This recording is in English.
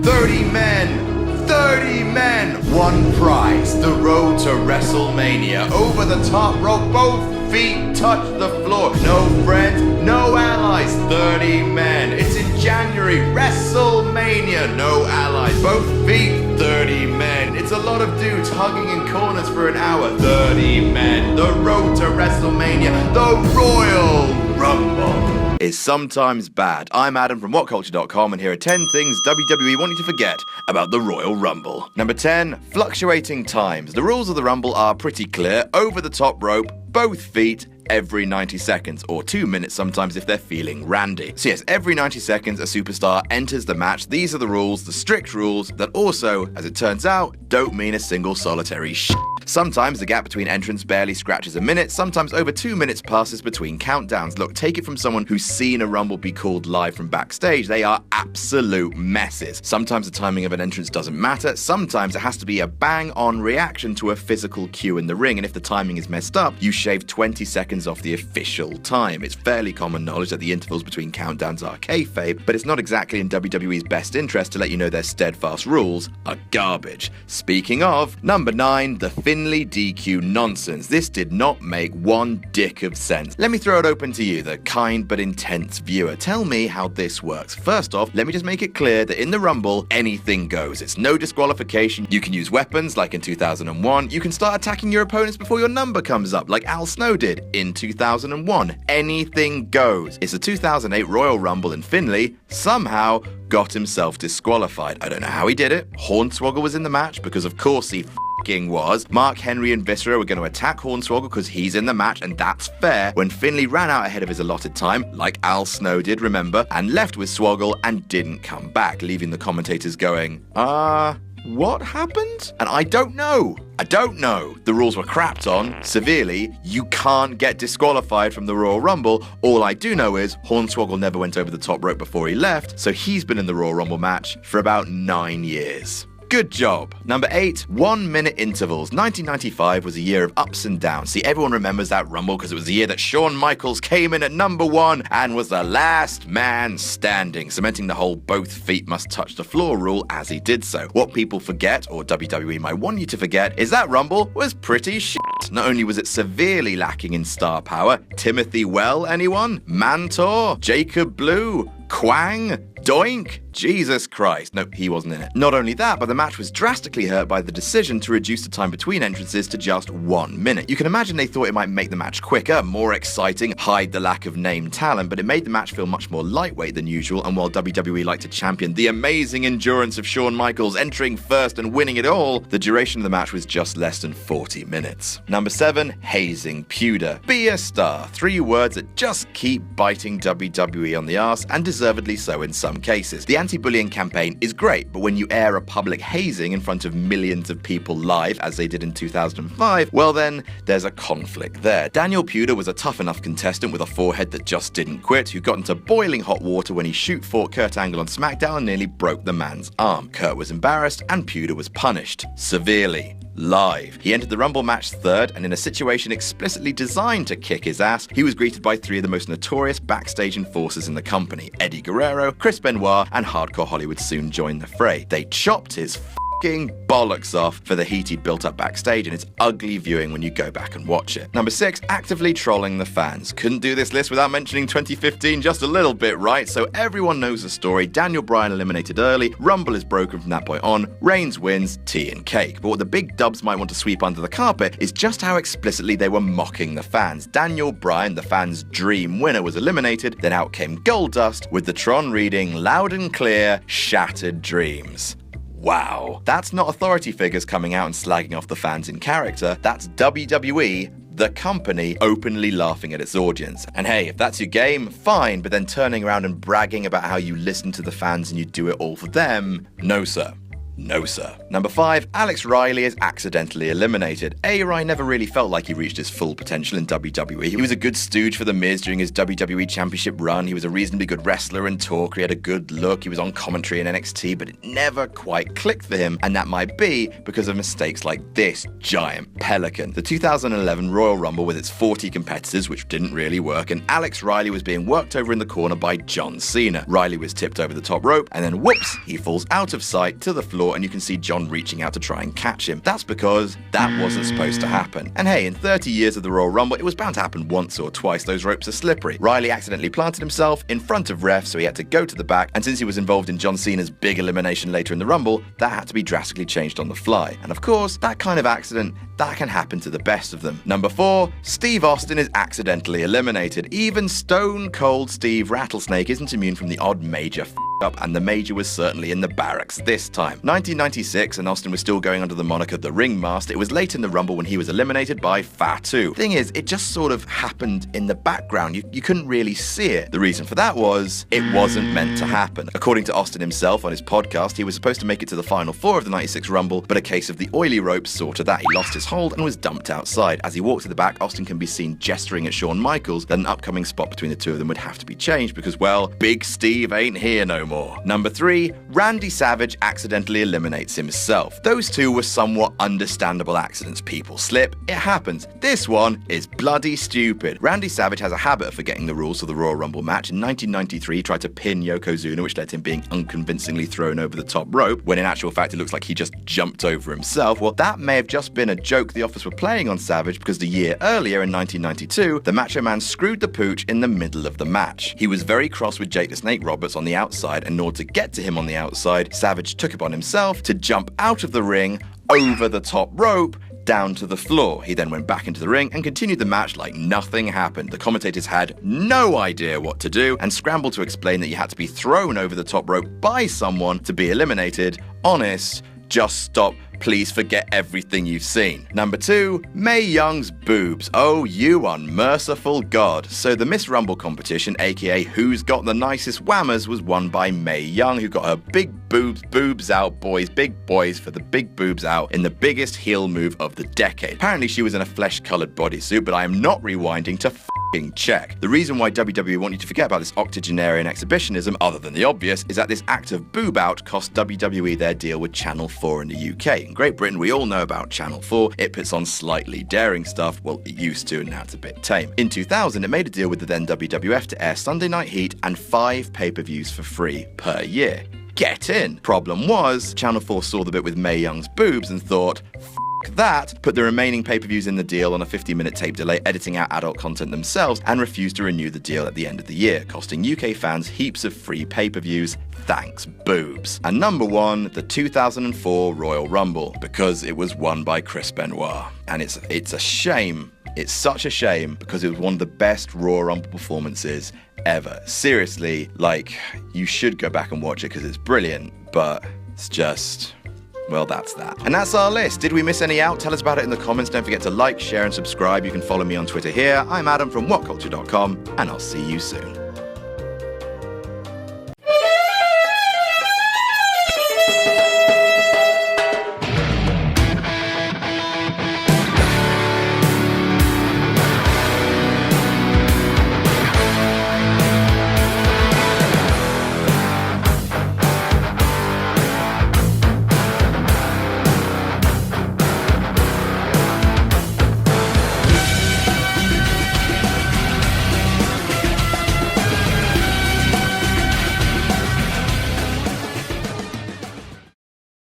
30 men, 30 men, one prize, the road to WrestleMania. Over the top rope, both feet touch the floor. No friends, no allies, 30 men. It's in January, WrestleMania, no allies, both feet, 30 men. It's a lot of dudes hugging in corners for an hour, 30 men. The road to WrestleMania, the Royal Rumble is sometimes bad. I'm Adam from WhatCulture.com, and here are 10 things WWE want you to forget about the Royal Rumble. Number 10, fluctuating times. The rules of the Rumble are pretty clear. Over the top rope, both feet, every 90 seconds, or 2 minutes sometimes if they're feeling randy. So yes, every 90 seconds a superstar enters the match. These are the rules, the strict rules, that also, as it turns out, don't mean a single solitary shit. Sometimes the gap between entrants barely scratches a minute, sometimes over 2 minutes passes between countdowns. Look, take it from someone who's seen a Rumble be called live from backstage, they are absolute messes. Sometimes the timing of an entrance doesn't matter, sometimes it has to be a bang-on reaction to a physical cue in the ring, and if the timing is messed up, you shave 20 seconds off the official time. It's fairly common knowledge that the intervals between countdowns are kayfabe, but it's not exactly in WWE's best interest to let you know their steadfast rules are garbage. Speaking of, number 9, the FINLAY DQ nonsense. This did not make one dick of sense. Let me throw it open to you, the kind but intense viewer. Tell me how this works. First off, let me just make it clear that in the Rumble, anything goes. It's no disqualification. You can use weapons, like in 2001. You can start attacking your opponents before your number comes up, like Al Snow did in 2001. Anything goes. It's the 2008 Royal Rumble, and Finlay somehow got himself disqualified. I don't know how he did it. Hornswoggle was in the match, because of course he was. Mark Henry and Viscera were going to attack Hornswoggle because he's in the match, and that's fair. When Finlay ran out ahead of his allotted time, like Al Snow did, remember, and left with Swoggle and didn't come back, leaving the commentators going, what happened? And I don't know. The rules were crapped on severely. You can't get disqualified from the Royal Rumble. All I do know is Hornswoggle never went over the top rope before he left, so he's been in the Royal Rumble match for about 9 years. Good job. Number 8, 1 minute intervals. 1995 was a year of ups and downs. See, everyone remembers that Rumble because it was the year that Shawn Michaels came in at number 1 and was the last man standing, cementing the whole both feet must touch the floor rule as he did so. What people forget, or WWE might want you to forget, is that Rumble was pretty shit. Not only was it severely lacking in star power, Timothy Well, anyone? Mantor? Jacob Blue? Quang? Doink? Jesus Christ. No, he wasn't in it. Not only that, but the match was drastically hurt by the decision to reduce the time between entrances to just 1 minute. You can imagine they thought it might make the match quicker, more exciting, hide the lack of name talent, but it made the match feel much more lightweight than usual, and while WWE liked to champion the amazing endurance of Shawn Michaels entering first and winning it all, the duration of the match was just less than 40 minutes. Number 7, hazing PUDER. Be a star. 3 words that just keep biting WWE on the arse, and deservedly so in some cases. The anti-bullying campaign is great, but when you air a public hazing in front of millions of people live, as they did in 2005, well then, there's a conflict there. Daniel PUDER was a tough enough contestant with a forehead that just didn't quit, who got into boiling hot water when he shoot-fought Kurt Angle on SmackDown and nearly broke the man's arm. Kurt was embarrassed, and PUDER was punished. Severely. Live. He entered the Rumble match third, and in a situation explicitly designed to kick his ass, he was greeted by 3 of the most notorious backstage enforcers in the company. Eddie Guerrero, Chris Benoit, and Hardcore Hollywood soon joined the fray. They chopped his bollocks off for the heat he'd built up backstage, and it's ugly viewing when you go back and watch it. Number 6, actively trolling the fans. Couldn't do this list without mentioning 2015 just a little bit, right? So everyone knows the story. Daniel Bryan eliminated early, Rumble is broken from that point on, Reigns wins, tea and cake. But what the big dubs might want to sweep under the carpet is just how explicitly they were mocking the fans. Daniel Bryan, the fans' dream winner, was eliminated, then out came Goldust with the Tron reading loud and clear, shattered dreams. Wow. That's not authority figures coming out and slagging off the fans in character. That's WWE, the company, openly laughing at its audience. And hey, if that's your game, fine, but then turning around and bragging about how you listen to the fans and you do it all for them, no sir. No, sir. Number 5, Alex Riley is accidentally eliminated. A-Rai never really felt like he reached his full potential in WWE. He was a good stooge for The Miz during his WWE Championship run. He was a reasonably good wrestler and talker. He had a good look. He was on commentary in NXT, but it never quite clicked for him, and that might be because of mistakes like this giant pelican. The 2011 Royal Rumble with its 40 competitors, which didn't really work, and Alex Riley was being worked over in the corner by John Cena. Riley was tipped over the top rope, and then whoops, he falls out of sight to the floor, and you can see John reaching out to try and catch him. That's because that wasn't supposed to happen. And hey, in 30 years of the Royal Rumble, it was bound to happen once or twice. Those ropes are slippery. Riley accidentally planted himself in front of refs, so he had to go to the back, and since he was involved in John Cena's big elimination later in the Rumble, that had to be drastically changed on the fly. And of course, that kind of accident, that can happen to the best of them. Number 4, Steve Austin is accidentally eliminated. Even Stone Cold Steve Rattlesnake isn't immune from the odd major up, and the major was certainly in the barracks this time. 1996, and Austin was still going under the moniker The Ringmaster. It was late in the Rumble when he was eliminated by Fatu. Thing is, it just sort of happened in the background. You couldn't really see it. The reason for that was, it wasn't meant to happen. According to Austin himself on his podcast, he was supposed to make it to the Final 4 of the 96 Rumble, but a case of the oily ropes saw to that. He lost his hold and was dumped outside. As he walked to the back, Austin can be seen gesturing at Shawn Michaels that an upcoming spot between the two of them would have to be changed because, well, Big Steve ain't here no more. Number 3, Randy Savage accidentally eliminates himself. Those two were somewhat understandable accidents. People slip, it happens. This one is bloody stupid. Randy Savage has a habit of forgetting the rules of the Royal Rumble match. In 1993, he tried to pin Yokozuna, which led to him being unconvincingly thrown over the top rope, when in actual fact it looks like he just jumped over himself. Well, that may have just been a joke the Office were playing on Savage because the year earlier, in 1992, the Macho Man screwed the pooch in the middle of the match. He was very cross with Jake the Snake Roberts on the outside, and in order to get to him on the outside, Savage took upon himself to jump out of the ring, over the top rope, down to the floor. He then went back into the ring and continued the match like nothing happened. The commentators had no idea what to do and scrambled to explain that you had to be thrown over the top rope by someone to be eliminated. Honest, just stop. Please forget everything you've seen. Number 2, Mae Young's boobs. Oh, you unmerciful God. So the Miss Rumble competition, aka Who's Got the Nicest Whammers, was won by Mae Young, who got her big boobs out, boys, big boys for the big boobs out in the biggest heel move of the decade. Apparently she was in a flesh-colored bodysuit, but I am not rewinding to check. The reason why WWE want you to forget about this octogenarian exhibitionism, other than the obvious, is that this act of boob out cost WWE their deal with Channel 4 in the UK. In Great Britain, we all know about Channel 4. It puts on slightly daring stuff. Well, it used to, and now it's a bit tame. In 2000, it made a deal with the then WWF to air Sunday Night Heat and 5 pay-per-views for free per year. Get in! Problem was, Channel 4 saw the bit with Mae Young's boobs and thought, that, put the remaining pay-per-views in the deal on a 50-minute tape delay, editing out adult content themselves, and refused to renew the deal at the end of the year, costing UK fans heaps of free pay-per-views. Thanks, boobs. And number 1, the 2004 Royal Rumble, because it was won by Chris Benoit. And it's a shame. It's such a shame because it was one of the best Royal Rumble performances ever. Seriously, like, you should go back and watch it because it's brilliant, but it's just... well, that's that. And that's our list. Did we miss any out? Tell us about it in the comments. Don't forget to like, share, and subscribe. You can follow me on Twitter here. I'm Adam from WhatCulture.com, and I'll see you soon.